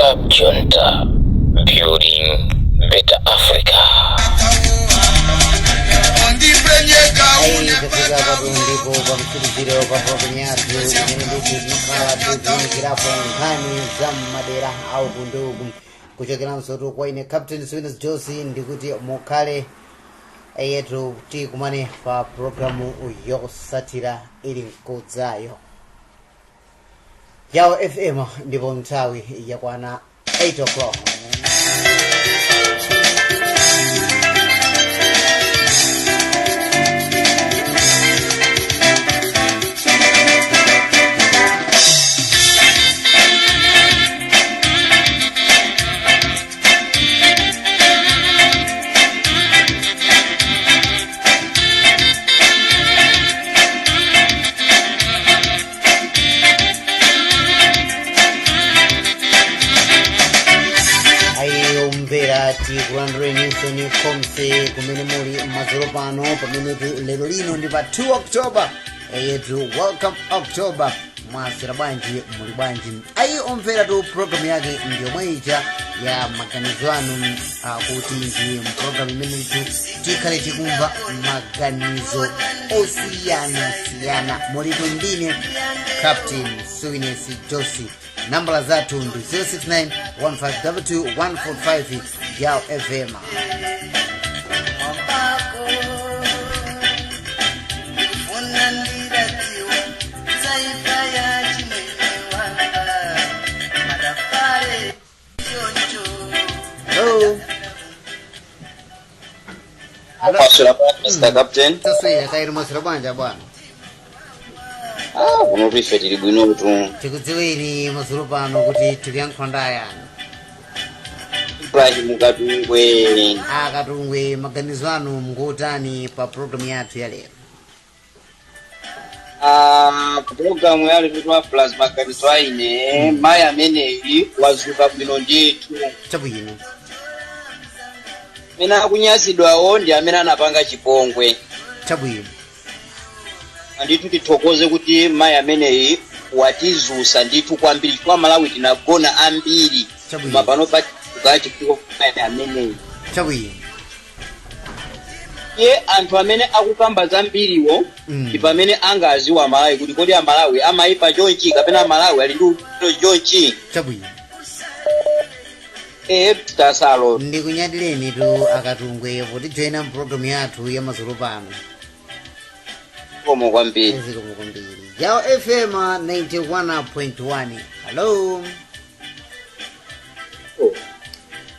Club Junta, building better Africa. Kufika hapa ndipo kwa msikilizaji wa programu yetu tunakala tukinikirapo ndani za madera au bundugu kuchokera msoto kwa ine Captain Swinas Josie ndikuti mukale yetu tikumane pa programu yosatira ili nkodzayo Yao FM ndipo nthawi yakwana 8 o'clock. Kulandre Nilson Komse kumene muli mazolo pano pamene lero lino ndi pa 2 October yetu welcome October mwasira bwanji muli bwanji ayi omvera tu program yake ndiyo mweja ya maganizo anu kuti ndi program imene tikhale tikumva maganizo osiyana mulitu ndine Captain Swinas Josie. Nambala zatu ndi 069 1522 145 Yao FM. Hello. Hello. Mr. Captain. Taswira kairu masira bwanja bwana. Unopisha tili bwino tu. Tikudziweni mazulu pano kuti tikuyankhonda yani. Ibrahim Katungwe. Katungwe maganizo anu mngotani pa program yathu ya lero. Program yale tutwa plus maganizo aine maya ameneyi wazuka bwino nditu. Chabwino. Mena kunyasidwawo ndi amene anapanga chipongwe. Chabwino. Nditu tithokoze kuti maya ameneyi watizusa nditu kwambiri kwa Malawi tinagona ambiri. Mapano pati kugachi kwa maya ameneyi. Chabwino. Ye anthu amene akukamba zambiriwo ipamene angaziwa Malawi kuti kodi Malawi amaipa chonchi kapena Malawi ali ndi chonchi. Chabwino. Tasalo. Ndikunyadireni tu akatungwe kuti joina program yathu ya mazulu pano. Komo kwambiri. Yao FM 91.1. Hello.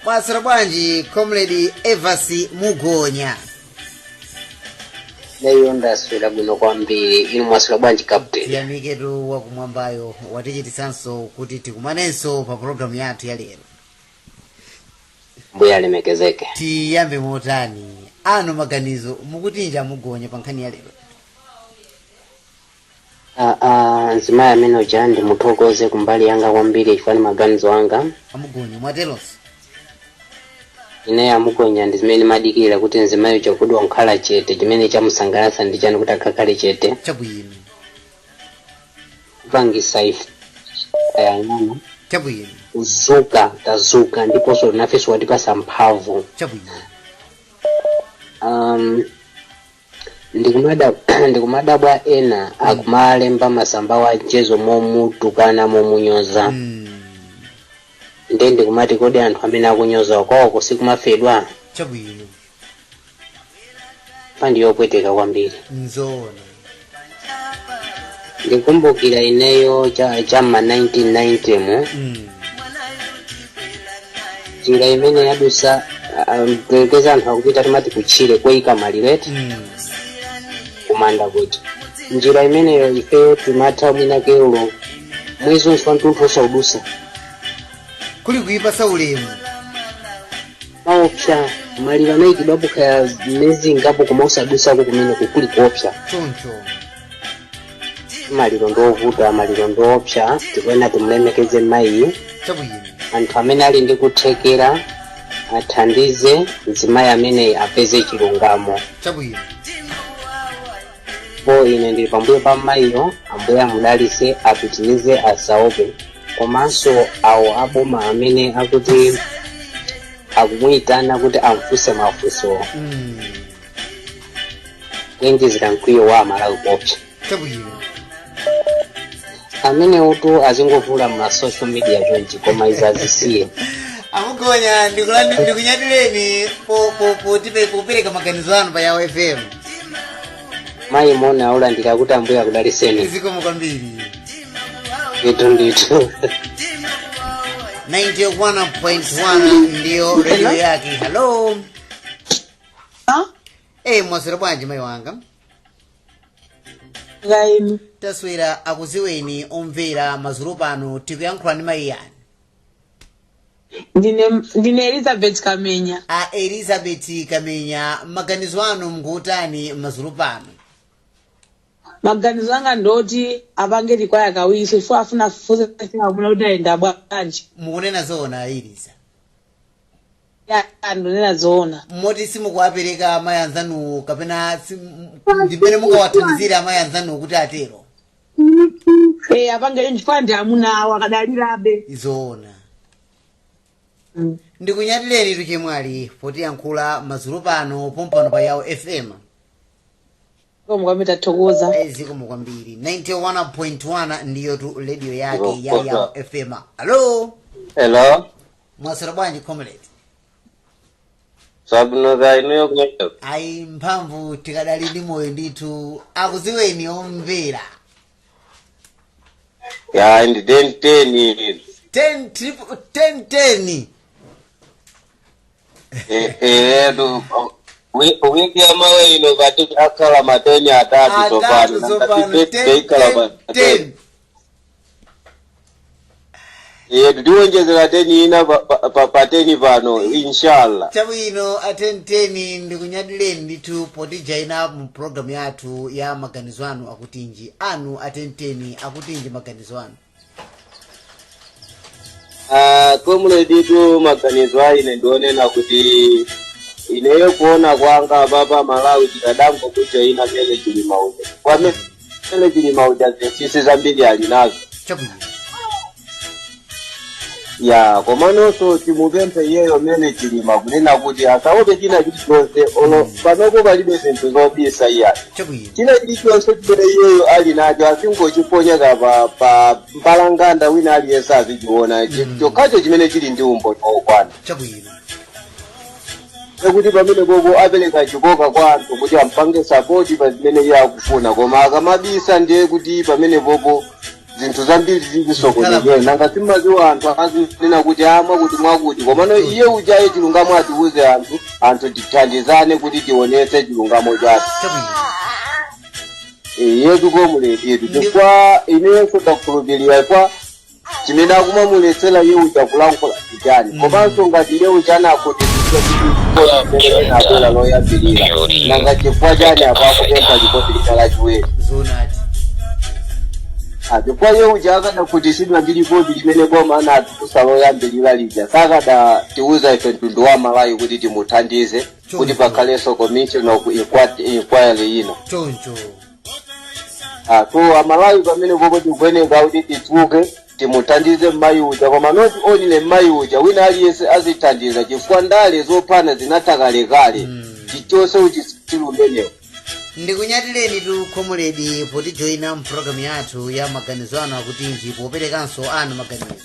Mwasira bwanji comrade Evasi Mugonya. Leyo ndaswera bwino kwambiri inu mwasira bwanji Captain. Tiyamiketu wakumwambayo watichitisanso kuti tikumanenso pa program yathu ya lero. Mbuya lemekezeke. Tiyambe motani ano maganizo mukutinja Mugonya pa nkhani ya lero. Nzima ya meno jandi muthokoze kumbali yanga kwambiri ifani maganizo anga. Mugonya mwatelos. Ine ya Mugonya ndizimene madikira kuti nzima yo chakudwa nkhala chete chimene chamusangalatsa ndi chanu kuti akakhale chete. Chabwino. Vangisa ife ayang'ana. Chabwino. Tazuka ndiponso nafeso watipasa mphamvu. Chabwino. Ndikumadabwa ena akumalemba masamba wa jezo momutukana momunyoza. Ndende kumati kodi anthu amene akunyoza kwawo kusikumafedwa. Chabwino. Fandi yopweteka kwambiri. Nzona. Ndikumbukira ineyo chama 1990 mu. Njira imene yadusa tulekeza anthu akupita timati kuchire kweyika malireti. Kumanda kuti njira imeneyo ife timatha mwina keulo mwezi nswantunthu osaudusa kuli kuipasa ulemu maopsa malira naikidwa bukaya mezi ngapo koma usadusako kumene kukuli kuopsa choncho maliro ndovuta maliro ndoopsa tikwena timulemekeze mayi. Chabwino. Anthu amene ali ndi kuthekera athandize mzimayi amene apeze chilungamo. Chabwino. Bo ine ndili pambuyo pa mayiyo ambuye amudalitse apitilize asaope. komanso awo aboma amene akuti akumuyitana kuti amfunse mafunso kuyengezera mkwiyo wa Malawi kopsa amene utu azingovula ma social media chonchi koma izazisiye amugonya ndikunyatireni popereka maganizo anu pa Yawo FM. mayi mona aulandira kuti ambuya kudaliseni zikomo kwambiri. ndithu 91.1 ndiyo radio yake. Hello. Mwaswera bwanji mayi wanga? Gaimi. Taswera akuziweni omvera mazulu pano tikuyankhula ndi mayi yani. Ndine Elizabeth Kamenya. Elizabeth Kamenya, maganizo anu mngutani mazulu pano? Maganizo anga ndoti apangeti kwa yakawisi fo afuna fuze afuna kuti aenda bwanji. Mukunena zona Eliza. Ya ndonena zona. Moti simukuwapereka amayi anzanu kapena ndimene mukawathandizira amayi anzanu kuti atero. Apangeti nchifandi amuna wakadalirabe. Zona. Ndikunyatireni tuchemwali poti yankhula mazulu pano pompano pa Yawo FM. Komwe tathokoza. Zikomo kwambiri. 91.1 ndiyo tu radio yake ya Yawo FM. Hello. Mwaswera bwanji comrade? Sabuno ga ino kumenya. Mphamvu tikadali ndi moyo ndithu akuziweni omvera. Ya ndi 10 10. Wiki ya mawe ino kati akala mateni atatu sopano. 10. Ndiwonjezera 10 ina pateni pano inshallah. Chabwino 10 ndikunyadireni ndithu poti jaina mu program yathu ya maganizo anu akutinji. Anu 10 akutinji maganizo anu. Komule ditu maganizo aine ndionena kuti ineyo kuona kwanga baba Malawi tikadango kuti ina mele jili mauja. Kwa mele jili mauja zesisi zambili alinazo. Chabwino. Ya komanoso timupempe yeyo mele chilima kunena kuti asaope china chilichonse ono panopo palibe zinthu zobisa iya china chilichonse chimene yeyo ali nacho asingochiponya pa mpalanganda wina aliyense azichiona chokhacho chimene chili ndi umbo chokwana ekuti pamene popo apereka chikoka kwa anthu kuti ampange sapoti pa zimene iye akufuna koma akamabisa ndiye kuti pamene popo zinthu zambiri zikusokonekera nanga simaziwa anthu akazinena kuti amwa kuti mwakuti komano iye ujaye chilungamo atiuze anthu tithandizane kuti tionese chilungamo chake yetu komuleti yetu chifukwa ineyenso takukhulupirira kwa chimene akumamuletsera iye uja kulankhula chitani komanso ngati iye uchana akuti abwera loyambirira nanga chifukwa chani apakupempha chipoti likala chiwere chifukwa iye uja akada kuti sidwa ndili kodi limene boma anatipusa loyambirira lija sakada tiuza ife mtundu wa Malawi kuti timuthandize kuti pakhalenso commission of inquiry ino so amalawi pamene popo tikuyeneka kuti titsuke timuthandize mmayi uja koma not only mmayi uja wina aliyense azithandiza chifukwa ndale zophana zinatalekale tichonse uchisiru umenewo ndikunyatireni tu komuledi poti joina mpulogalamu yathu ya maganizo anu akutinji poperekanso anu maganizo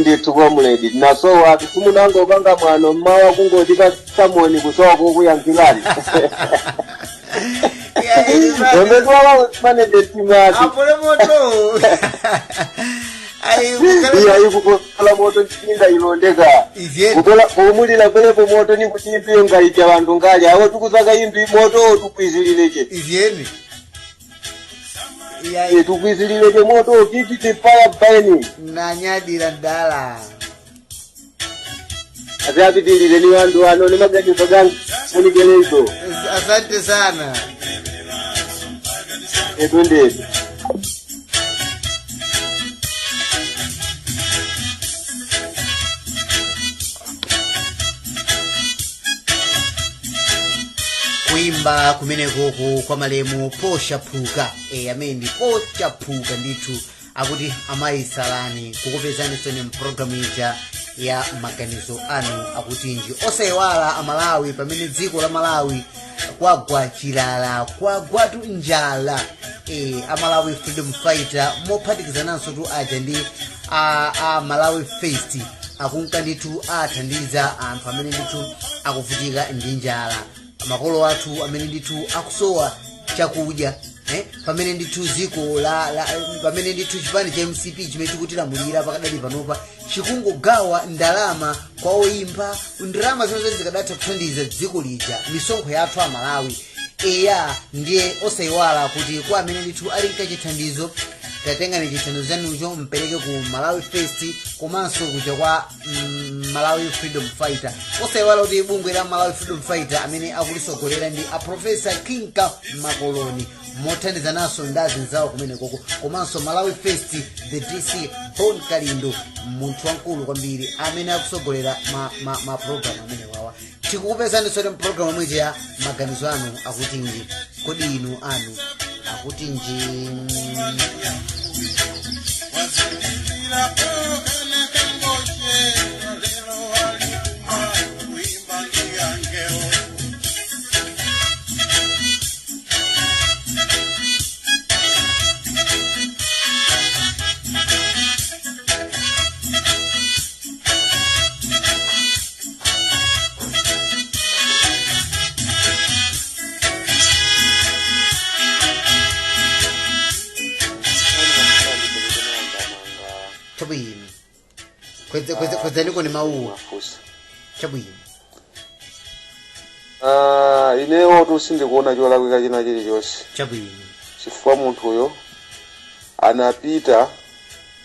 ndithu komuledi nasowa simunango panga mwano mmawa kungoti pa samoni kusowa kokuyankhirani Ndomedwala manende timati. Apole moto. Iya ikukola moto chinga ilondeka. Kukola kumulira pelepo moto ni kuchipinga ija vantu ngali awo tukuzaka imbi moto tukwizilileje. Ivyeni. Iya tukwizilileje moto kiti fire burning. Nanyadira ndala. Azabitilile ni wandu ano ni magani pagangu munigelezo. Asante sana. Ndende. Kuimba kumene koko kwa malemu posha puka amene posha puka ndithu akuti amayi salani kukupezani soni mpulogalamu ija ya maganizo anu akuti nji osayiwala amalawi pamene dziko la Malawi kwagwa chilala kwagwatu njala amalawi freedom fighter mophatikizananso tu aja ndi Malawi Fest akunka ndithu athandiza anthu amene ndithu akuvutika ndi njala makolo athu amene ndithu akusowa chakudya pamene ndithu ziko pamene ndithu chipani cha MCP chimene tikutilamulira pakadali panopa chikungogawa ndalama kwa oyimba ndalama zimene zikadatha kuthandiza dziko lija misonkho yathu a Malawi ndiye osayiwala kuti kwa amene ndithu ali nkachithandizo tatengani chithandizo chanucho mpereke ku Malawi Fest komanso kuja kwa Malawi Freedom Fighter. Osayiwala kuti bungwe la Malawi Freedom Fighter amene akulisogolera ndi a Professor Kinka Makoloni mothandiza naso ndazi nzawo kumene koko komanso Malawi Fest the DC Bon Kalindo munthu wankulu kwambiri amene akusogolera ma program amene wawa tikukupezani sote program mwezi ya maganizo anu akuti nji kodi inu anu akuti nji kweza niko ni maua chabwino inewo tusinde kuona cholakwika china chilichonse chabwino chifukwa munthu uyo anapita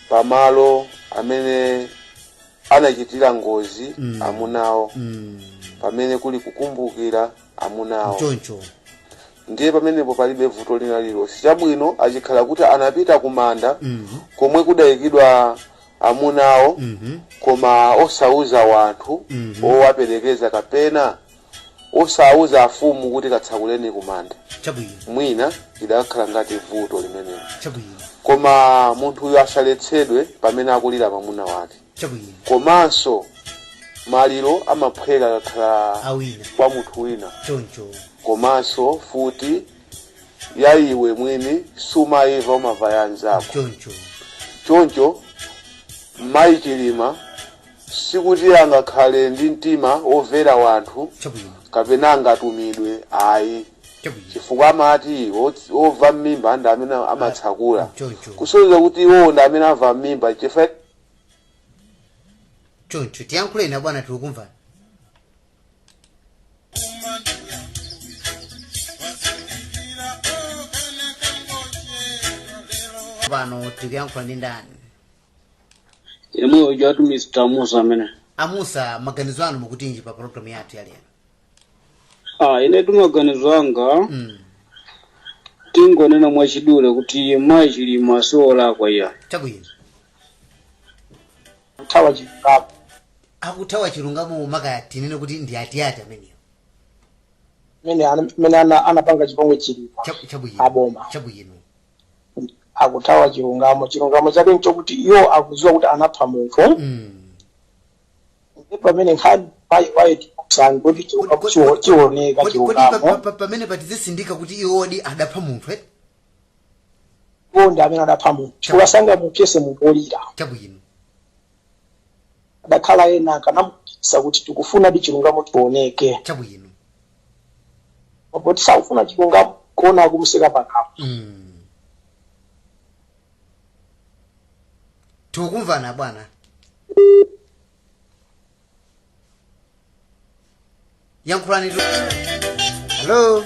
pamalo amene anachitira ngozi amunawo pamene kuli kukumbukira amunawo choncho ndiye pamenepo palibe vuto lina lililonse chabwino achikhala kuti anapita kumanda komwe kudayikidwa amunawo koma osauza wanthu owaperekeza kapena osauza afumu kuti katsakuleni kumanda chabwino mwina idakhala ngati vuto limenelo chabwino koma munthu uyo asaletsedwe pamene akulira pamuna wake chabwino komanso maliro amaphweka kakhala awina kwa munthu wina choncho komanso futi ya iwe mwini sumayiva umavaya anzako choncho mayi Chilima sikuti angakhale ndi mtima overa wanthu kapena angatumidwe ayi chifukwa amati ova mmimba ndi amene amatsakula kusonyeza kuti iwo ndi amene amva mmimba chifukwa choncho tiyankhuleni abwana tikukumva pano tikuyankhula ndi ndani imwe uja tu Mr. Amusa amene Amusa maganizo anu mukutinji pa program yathu ya lero ine tu maganizo anga tingonena mwachidule kuti mayi Chilima siolakwa iya chabwino kuthawa chilungamo akuthawa chilungamo maka tinene kuti ndi atiyati ameneyo mene anapanga chipongwe Chilima chabwino aboma chabwino akuthawa chilungamo chake nchokuti iyo akuziwa kuti anapha munthu ndipo pamene nkhani payi kusanga kuti chioneka chilungamo pamene patizisindika kuti iwodi adapha munthu uwo ndi amene adapha munthu chikulasanga mupyese munthu olira chabwino adakhala ena akanamupisa kuti tikufuna di chilungamo chioneke chabwino kuti sakufuna chilungamo kuona akumuseka pakapa tukumvana bwana yankhulani tu hello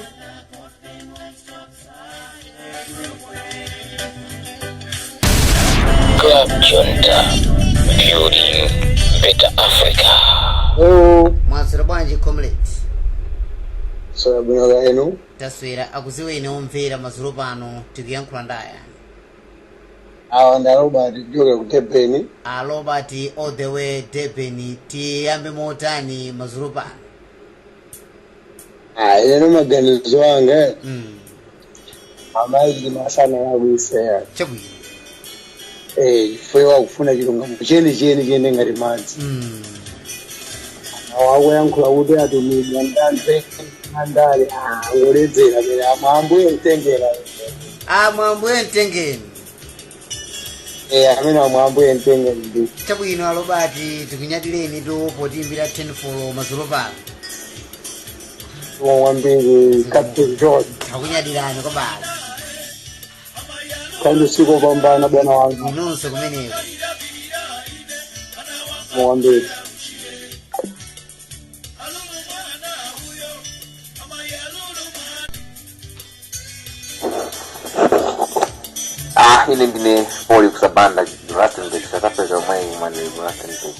Club Junta building better Africa. mwasira bwanji comrades so bwino eno taswera akuziweni omvera mazulu pano tikuyankhula ndaya awa ndi Robert kuchoka ku Durban Robert all the way Durban tiyambe motani mazulu pano ine maganizo anga amayi Chilima sana yakuisera chabwino ife wakufuna chilungamo chene ngati madzi awakuyankhula kuti atumidwa ndanze andale ngoledzera mene amwambuye mtengera amwambuye mtengeni amene amwambuye mtengera ndi chabwino alobati tikunyadireni to potimbira 10 folo madzulo pano wambiri Captain George takunyadirani kwabala kandi usiku pambana bwana wangu inonso kumeneko wambiri ine ndine poli kusabanda Rustenburg South Africa mwayi mwana Rustenburg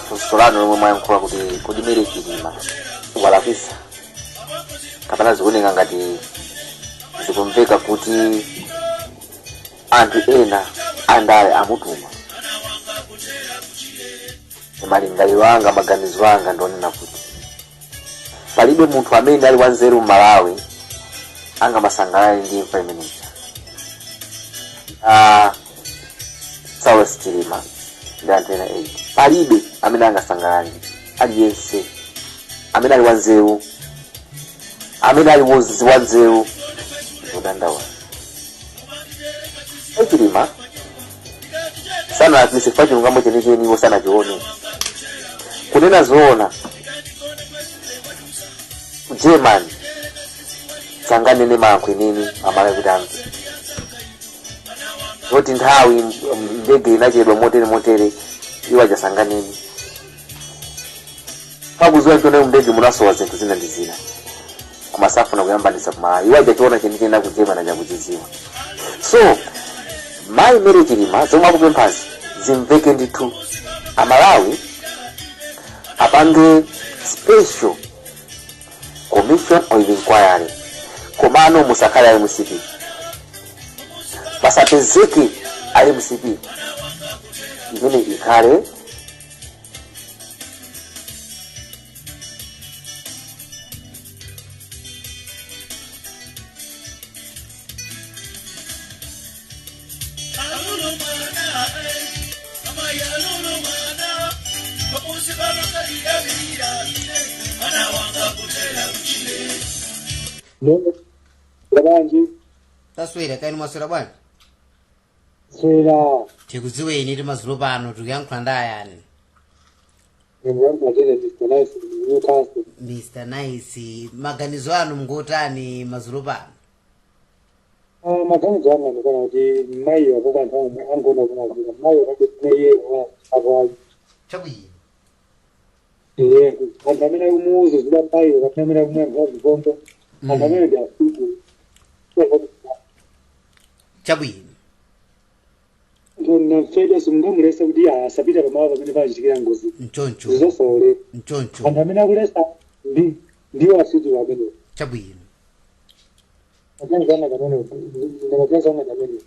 fusolano lomwe mwayankhula kuti kudimire chilima walapisa kapena zikuoneka ngati zikumveka kuti anthu ena andale amutuma malingaliro anga maganizo anga ndionena kuti palibe munthu amene ali wanzeru Malawi anga masangalali ndi imfa imeneyi Saulos Chilima ndi anthu ena 8 palibe amene angasangalali aliyense amene ali wanzeru amene ali wanzeru udandawa Chilima sana atisifanye chilungamo chenecheni iwo sana chione kunena zoona German sangane ne mankwe nini amala kuti ambe noti nthawi ndege inachedwa motere iwa jasanganeni pakuziwa chone ndege munasowa zinthu zina ndi zina kumasafuna kuyambanisa kumala iwa jachiona chenichena kujema na jakuchiziwa so mayi Mary Chilima zomwe akupemphazi zimveke ndithu Amalawi apange special commission of inquiry komano musakhala ali MCP pasapezeke ali MCP imene ikhale taswera kaini mwaswera bwana swera tikudziweni ti madzulo pano tikuyankhula ndi ayani Mr. Nice maganizo anu mngotani madzulo pano maganizo anga ndikona kuti mayi wakuka nthawi angona kunazira mayi wakutineye akwazi chabwino anthu amene akumuuza zida mayi kapena amene akumuyamva zikondo anthu amene ndi asiku chabwino nafeda simungamulesa kuti asapita pamawa pamene pachitikira ngozi mchoncho zizosole mchoncho anthu amene akulesa ndiwo asiku pamene chabwino ndakazana kamene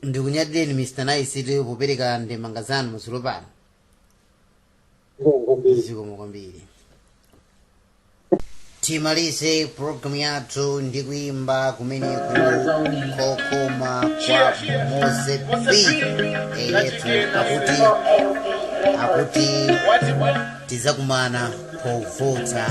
ndikunyadileni Mr. Nice ti popereka ndemanga zanu madzulo pano zikomo kwambiri timalize programu yathu ndi kuimba kumeneku kokoma kwa Mozambique yetu akuti tizakumana povota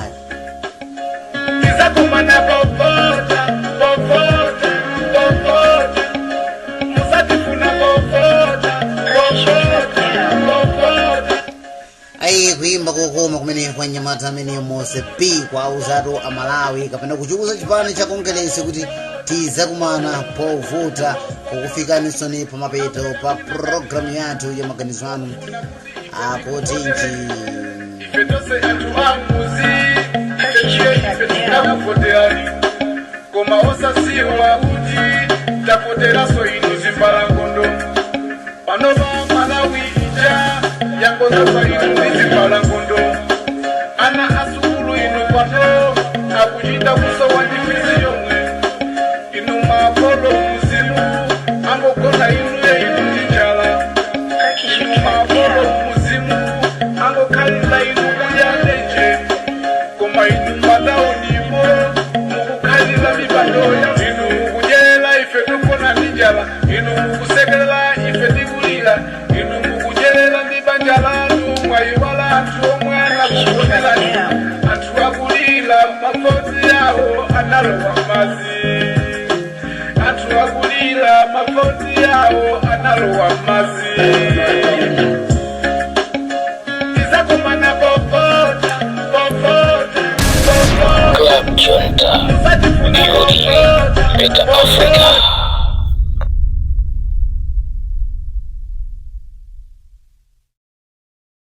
ayi kuimba kokoma kumene kwa nyamata amene Mozambique kwa uzatu Amalawi kapena kuchukuza chipani cha kongelesi kuti tizakumana povota kukufikaniso pa mapeto pa programu yathu ya maganizo anu akuti nji koma osasiwa kuti tapoteraso inu zimbalangondo panova Malawi ija yakonzasa inu zimbalangondo ana asukulu inu pano akuchita kusowa ndifisi yomwe inu mapolo muzimu angogona inu inu njala inu mapolo muzimu angokhalira inu kuyalenje koma inu madaunipo mukukhalira mibando ya inu kujela ife tukona njala mukusekerera ife tikulira inu mukudyerera ndi banja lanu mwayiwala anthu omwe anakukonerani anthu akulira mafoti yawo analowa mazi anthu akulira mafoti yawo analowa mazi tizakumana popota Club Junta, building better Africa.